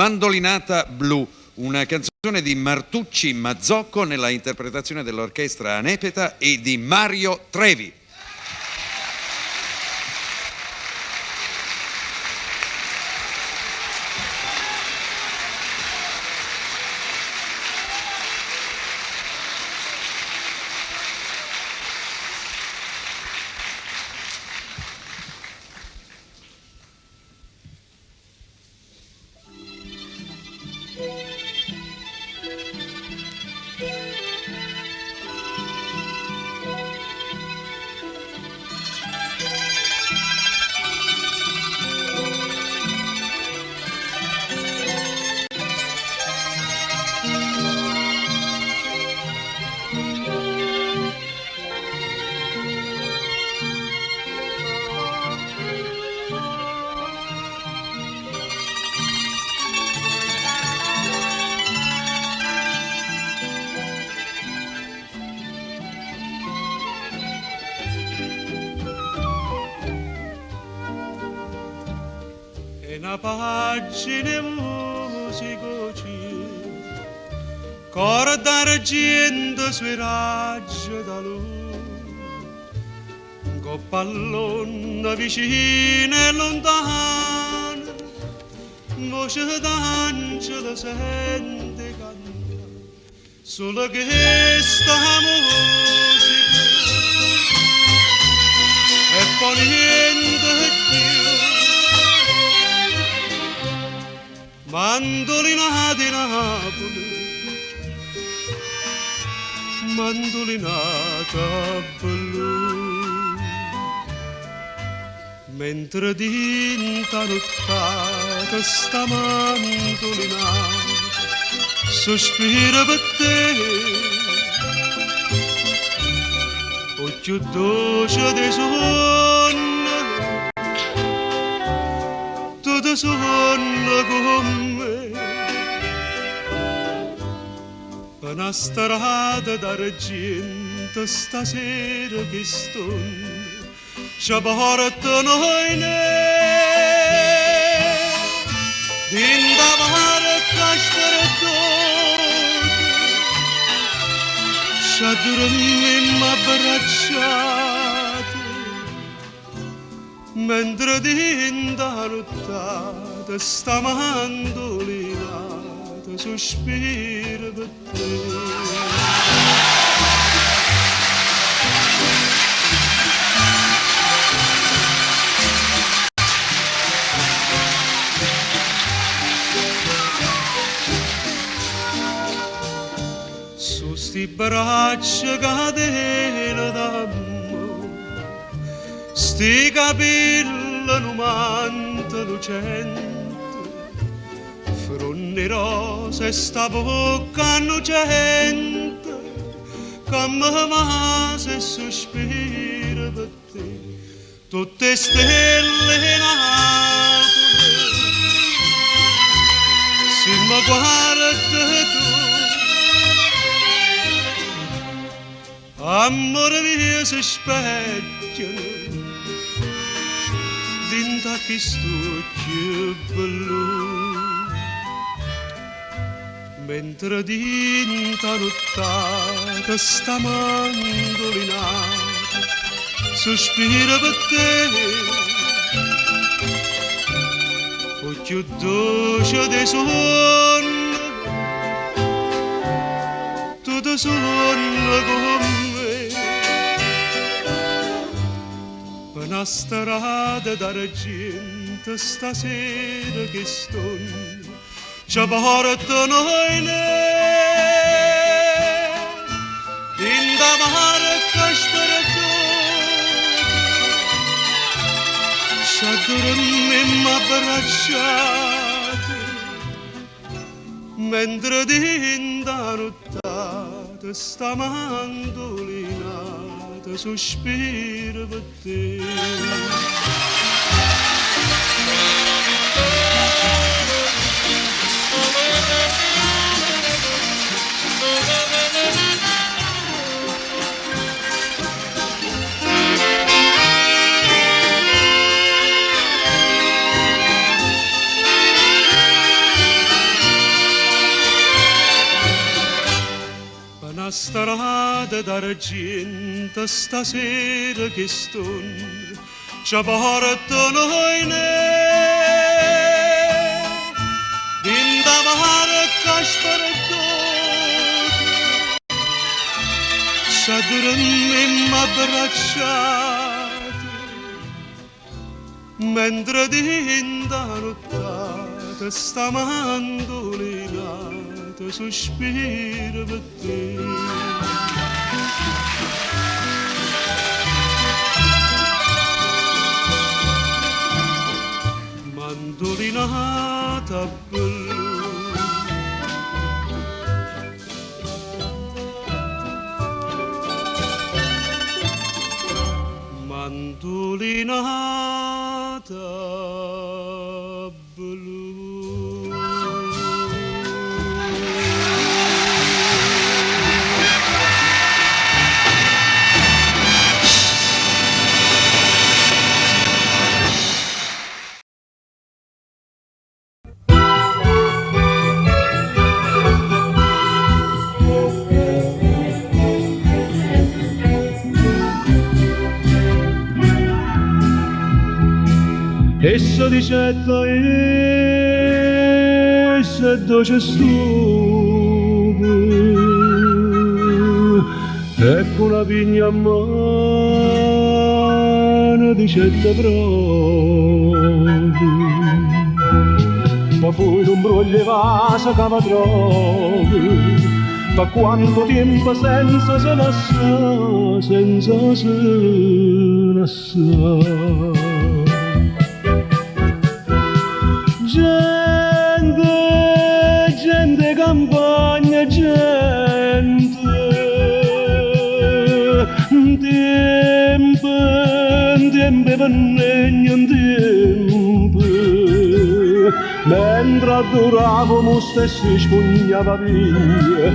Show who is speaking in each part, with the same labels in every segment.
Speaker 1: Mandolinata blu, una canzone di Martucci Mazzocco nella interpretazione dell'orchestra Anepeta e di Mario Trevi.
Speaker 2: Una pagina musicoci, coro d'argento sui raggi da luce, un coppallone vicino e lontano, voce d'angelo sente cantare, solo questa musica e poi niente più. Mandolina di Napoli, mandolinata blu, mentre dinta nottata sta mandolinata sospira per te, o più dolce dei sonno, tutto sonno con me. Una strada d'argento stasera che stonda ci portano in dinda varca sperdota ci dormiamo abbracciati mentre dinda nottata sta mandolinata sospira per te. Su sti braccia catena d'amore, sti capelli numanta lucente, frunni rose e sta bocca innocente, che mi mase e sospira per te, tutte stelle Napoli, se mi guarda tu, amore mio si specchiano, dinta che stucchi blu. Mentre dinta nottata sta mandolinata sospira per te, o più dolce dei sonno, tutto sonno con me. Una strada d'argento stasera che stonda ci portano in dinda varca sperdota ci dormiamo abbracciati mentre dinda nottata sta mandolinata sospira per te. una strada d'argento stasera che ston ci portano in Vindavare casparatote S'addurremmo abbracciate Mentre dinda nottata sta mandolinata sospira per te Mandolinata blu Mandolinata blu Essa dicetta essa dolce stume ecco una vigna a mano dicetta proprio ma poi non broglie vasa che va troppo ma quanto tempo senza se lascia senza se lascia gente campagna, gente, tempo vennegno, tempo, mentre adoravamo stessi spugnava via,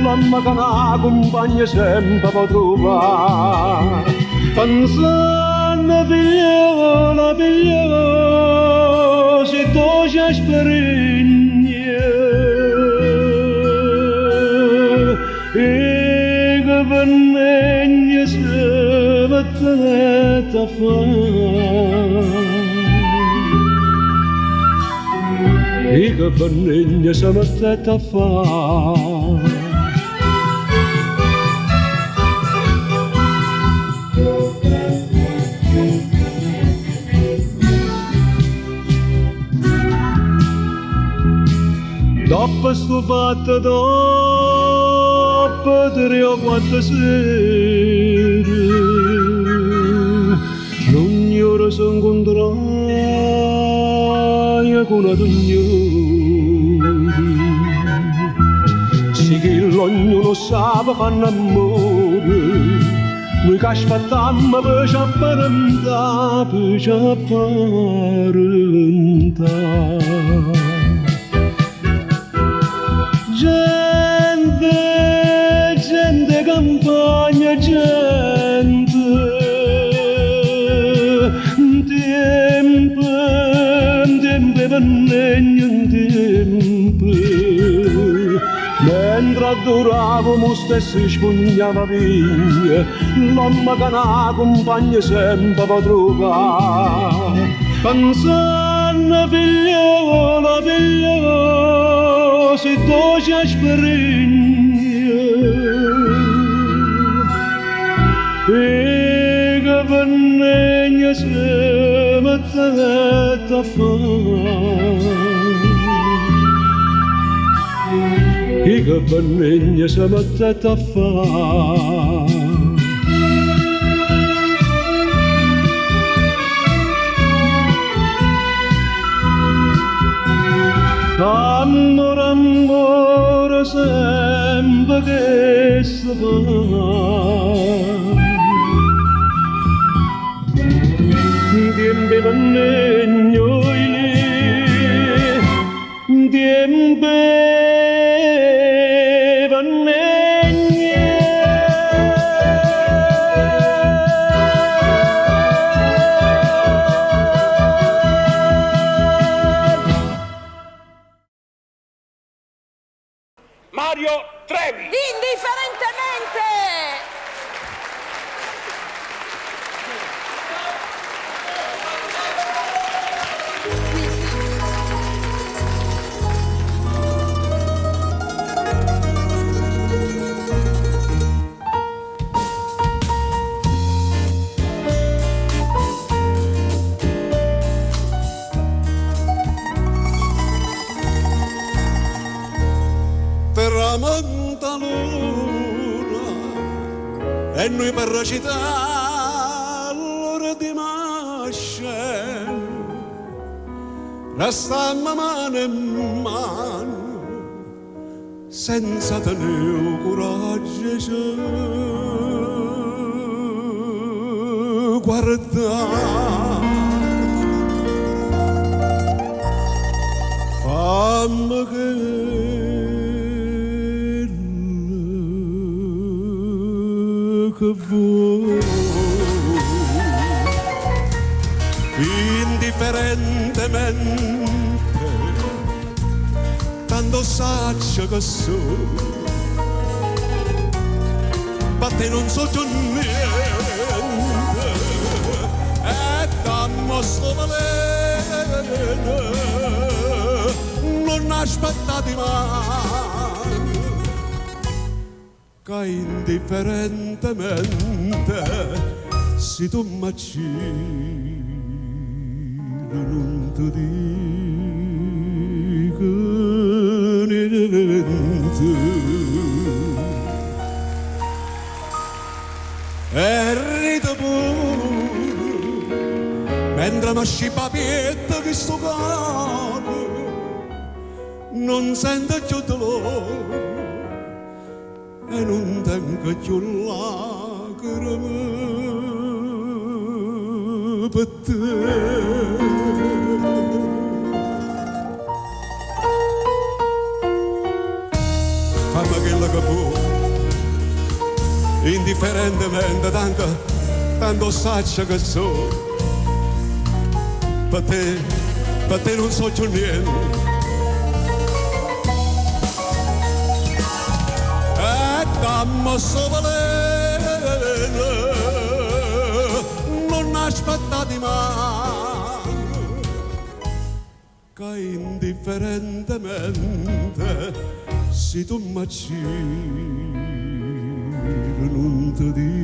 Speaker 2: l'amma che una compagna sempre può trovare, pensando figliola, figliola, se tu ci asperini, e che vennegna si mettete a fare e che vennegna si mettete a fare dopo sto fatto dopo 3 o 4 sere ogni ora si incontrava con una signora sì che ognuno sa fanno amore noi che aspettiamo per ci apparentare per ci apparentare gente campagna, gente, tempo vennegno, tempo, mentre adoravamo stessi spugnava via, l'amma che una compagna sempre può trovare, pensando figliola, figliola, se tu ci asperini, e che vennegna si mettete a fare e che vennegna si mettete a fare amore, amore sempre che si fa Tiempe vennegno tiempe vennegno
Speaker 3: Mario Trevi
Speaker 4: indifferentemente
Speaker 3: e noi per recitare l'ora di masce restammo mano in mano senza tenere coraggio guardare. Fammi che vuoi, indifferentemente, tanto saggio che sono, ma te non so già niente, e dammo sto valere. Non aspettati mai che indifferentemente se tu mi giri non ti dico niente e ride pure mentre mi scipa pietta che sto cuore non sento più dolore e non tengo più lacrime per te. Fammi quello che può, indifferentemente, tanto saggio che so, per te non so più niente. Dammi sto valere, non aspettati mai, che indifferentemente se tu mi giri non ti dico